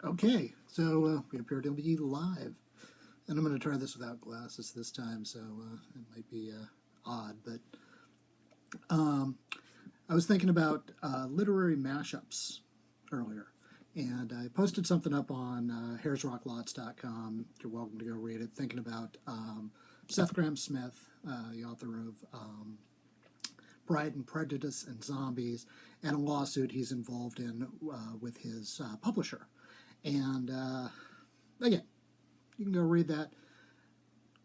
Okay, so we appear to be live. And I'm going to try this without glasses this time, so it might be odd. But I was thinking about literary mashups earlier. And I posted something up on hairsrocklots.com. You're welcome to go read it. Thinking about Seth Grahame-Smith, the author of Pride and Prejudice and Zombies, and a lawsuit he's involved in with his publisher. And again, you can go read that.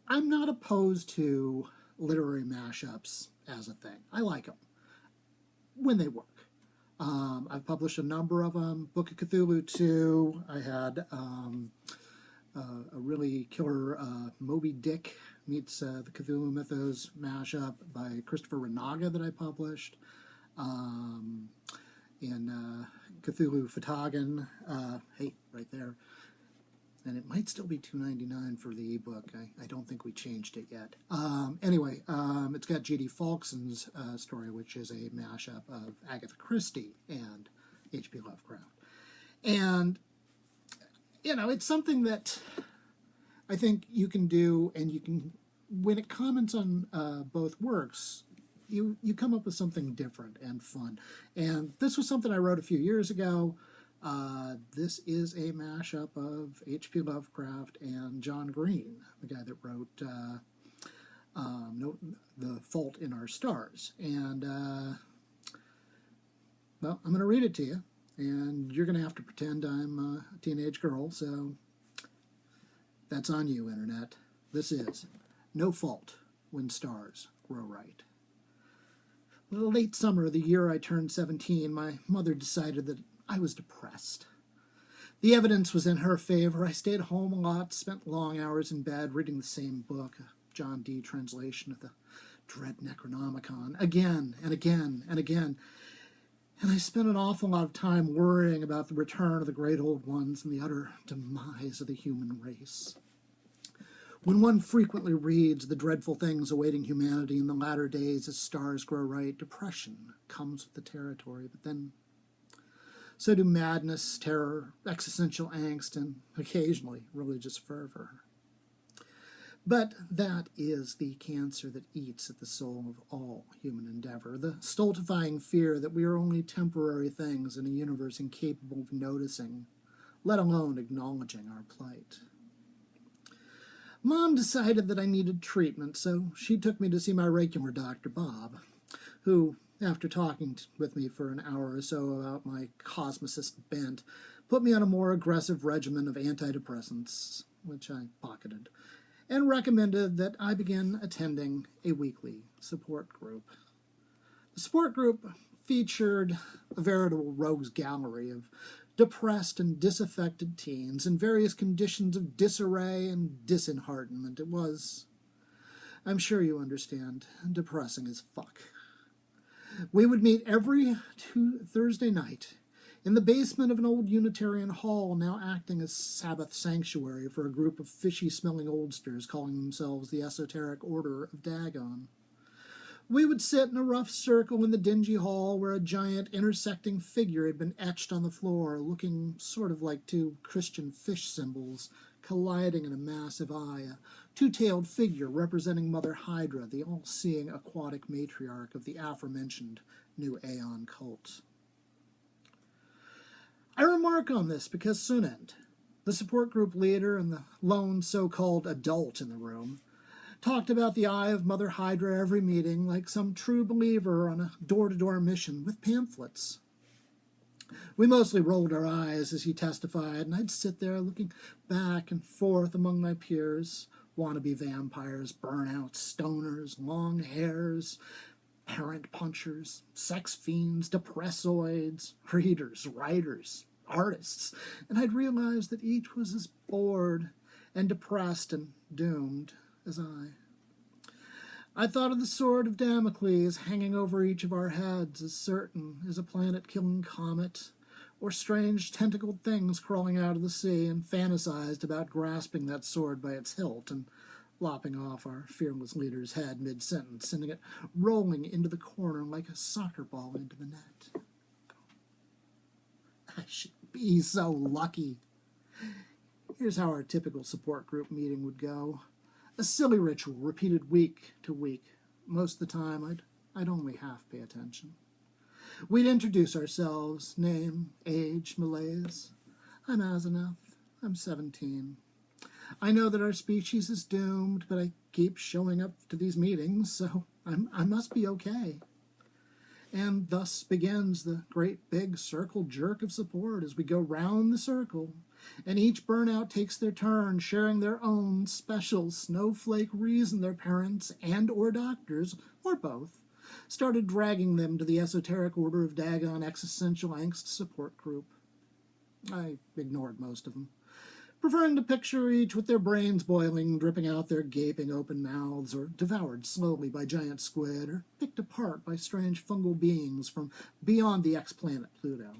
I'm not opposed to literary mashups as a thing. I like them when they work. I've published a number of them. Book of Cthulhu 2. I had a really killer Moby Dick meets the Cthulhu Mythos mashup by Christopher Renaga that I published. In Cthulhu Fatagan, hey, right there. And it might still be $2.99 for the ebook. I don't think we changed it yet. Anyway, it's got G.D. Falkson's story, which is a mashup of Agatha Christie and H.P. Lovecraft. And, you know, it's something that I think you can do, and you can, when it comments on both works, you come up with something different and fun. And this was something I wrote a few years ago. This is a mashup of H.P. Lovecraft and John Green, the guy that wrote The Fault in Our Stars. And, well, I'm going to read it to you, and you're going to have to pretend I'm a teenage girl, so that's on you, Internet. This is No Fault When Stars Grow Right. The late summer of the year I turned 17, my mother decided that I was depressed. The evidence was in her favor. I stayed home a lot, spent long hours in bed reading the same book, a John Dee translation of the Dread Necronomicon, again and again and again. And I spent an awful lot of time worrying about the return of the great old ones and the utter demise of the human race. When one frequently reads the dreadful things awaiting humanity in the latter days as stars grow right, depression comes with the territory, but then so do madness, terror, existential angst, and occasionally religious fervor. But that is the cancer that eats at the soul of all human endeavor, the stultifying fear that we are only temporary things in a universe incapable of noticing, let alone acknowledging our plight. Mom decided that I needed treatment, so she took me to see my regular Dr. Bob, who, after talking with me for an hour or so about my cosmicist bent, put me on a more aggressive regimen of antidepressants, which I pocketed, and recommended that I begin attending a weekly support group. The support group featured a veritable rogues gallery of depressed and disaffected teens in various conditions of disarray and disenheartenment. It was, I'm sure you understand, depressing as fuck. We would meet every Thursday night in the basement of an old Unitarian hall, now acting as Sabbath sanctuary for a group of fishy-smelling oldsters calling themselves the Esoteric Order of Dagon. We would sit in a rough circle in the dingy hall where a giant intersecting figure had been etched on the floor, looking sort of like two Christian fish symbols colliding in a massive eye, a two-tailed figure representing Mother Hydra, the all-seeing aquatic matriarch of the aforementioned New Aeon cult. I remark on this because Sunend, the support group leader and the lone so-called adult in the room, talked about the eye of Mother Hydra every meeting like some true believer on a door-to-door mission with pamphlets. We mostly rolled our eyes as he testified, and I'd sit there looking back and forth among my peers, wannabe vampires, burnout stoners, long hairs, parent punchers, sex fiends, depressoids, readers, writers, artists, and I'd realize that each was as bored and depressed and doomed as I. I thought of the sword of Damocles hanging over each of our heads as certain as a planet-killing comet or strange tentacled things crawling out of the sea, and fantasized about grasping that sword by its hilt and lopping off our fearless leader's head mid-sentence, sending it rolling into the corner like a soccer ball into the net. I should be so lucky. Here's how our typical support group meeting would go. A silly ritual repeated week to week. Most of the time, I'd only half pay attention. We'd introduce ourselves, name, age, malaise. I'm Asenath. I'm 17. I know that our species is doomed, but I keep showing up to these meetings, so I must be okay. And thus begins the great big circle jerk of support as we go round the circle, and each burnout takes their turn, sharing their own special snowflake reason their parents and or doctors, or both, started dragging them to the esoteric order of Dagon existential angst support group. I ignored most of them, preferring to picture each with their brains boiling, dripping out their gaping open mouths, or devoured slowly by giant squid, or picked apart by strange fungal beings from beyond the ex-planet Pluto,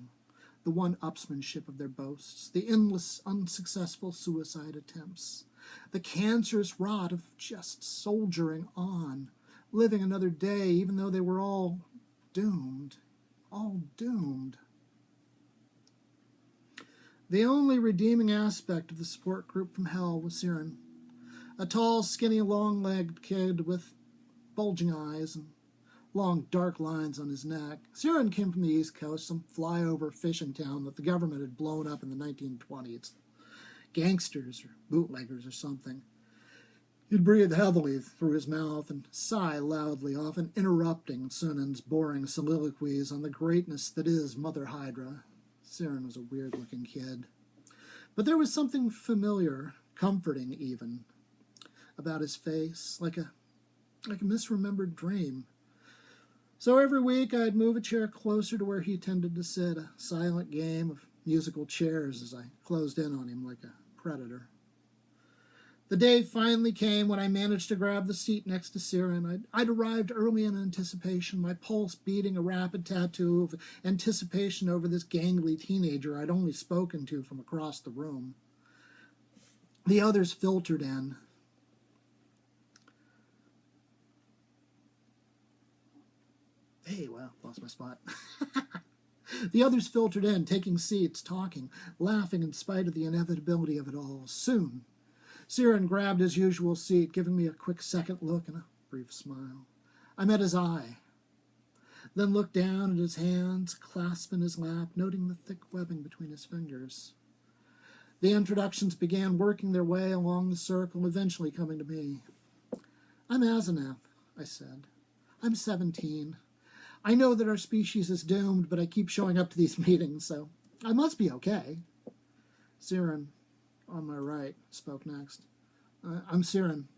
the one-upsmanship of their boasts, the endless unsuccessful suicide attempts, the cancerous rot of just soldiering on, living another day even though they were all doomed. All doomed. The only redeeming aspect of the support group from hell was Siren, a tall, skinny, long-legged kid with bulging eyes and long, dark lines on his neck. Siren came from the East Coast, some flyover fishing town that the government had blown up in the 1920s. Gangsters or bootleggers or something. He'd breathe heavily through his mouth and sigh loudly, often interrupting Sunan's boring soliloquies on the greatness that is Mother Hydra. Siren was a weird-looking kid. But there was something familiar, comforting even, about his face, like a misremembered dream. So every week I'd move a chair closer to where he tended to sit, a silent game of musical chairs as I closed in on him like a predator. The day finally came when I managed to grab the seat next to Siren. I'd arrived early in anticipation, my pulse beating a rapid tattoo of anticipation over this gangly teenager I'd only spoken to from across the room. The others filtered in. Hey, well, lost my spot. The others filtered in, taking seats, talking, laughing in spite of the inevitability of it all. Soon, Siren grabbed his usual seat, giving me a quick second look and a brief smile. I met his eye, then looked down at his hands clasped in his lap, noting the thick webbing between his fingers. The introductions began working their way along the circle, eventually coming to me. I'm Asenath, I said. I'm 17. I know that our species is doomed, but I keep showing up to these meetings, so I must be okay. Siren, on my right, spoke next. I'm Siren.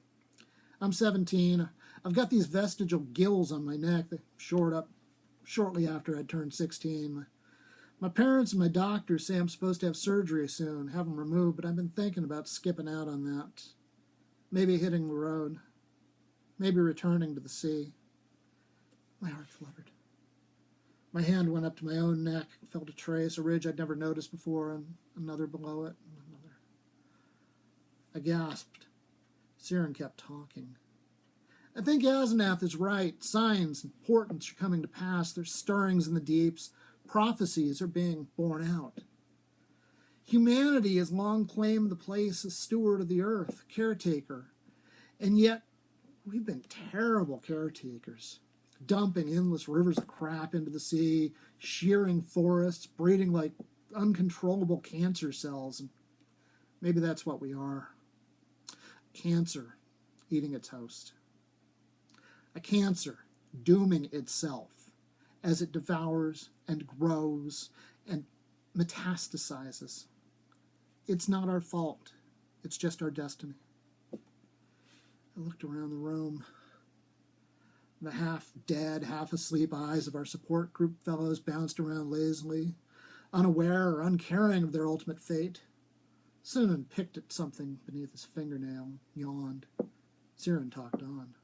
I'm 17. I've got these vestigial gills on my neck that shored up shortly after I turned 16. My parents and my doctor say I'm supposed to have surgery soon, have them removed, but I've been thinking about skipping out on that. Maybe hitting the road. Maybe returning to the sea. My heart fluttered. My hand went up to my own neck, felt a trace, a ridge I'd never noticed before, and another below it, and another. I gasped. Siren kept talking. I think Asenath is right. Signs and portents are coming to pass. There's stirrings in the deeps. Prophecies are being borne out. Humanity has long claimed the place as steward of the earth, caretaker. And yet, we've been terrible caretakers, dumping endless rivers of crap into the sea, shearing forests, breeding like uncontrollable cancer cells. And maybe that's what we are. Cancer eating its host. A cancer dooming itself as it devours and grows and metastasizes. It's not our fault. It's just our destiny. I looked around the room. The half-dead, half-asleep eyes of our support group fellows bounced around lazily, unaware or uncaring of their ultimate fate. Sunan picked at something beneath his fingernail, yawned. Siren talked on.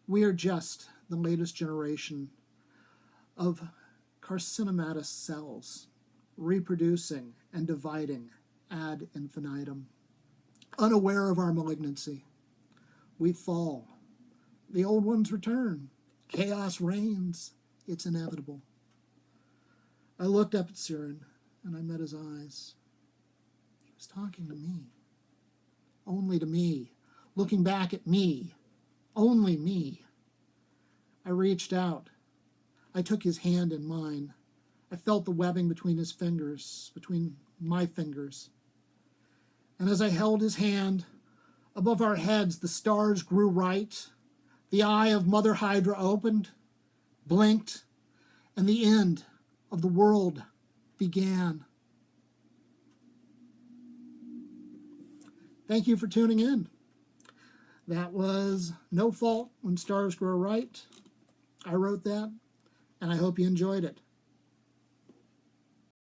We are just the latest generation of carcinomatous cells, reproducing and dividing ad infinitum. Unaware of our malignancy, we fall. The old ones return. Chaos reigns. It's inevitable. I looked up at Siren, and I met his eyes. He was talking to me. Only to me. Looking back at me. Only me. I reached out. I took his hand in mine. I felt the webbing between his fingers, between my fingers. And as I held his hand, above our heads the stars grew right. The eye of Mother Hydra opened, blinked, and the end of the world began. Thank you for tuning in. That was No Fault When Stars Grow Right. I wrote that, and I hope you enjoyed it.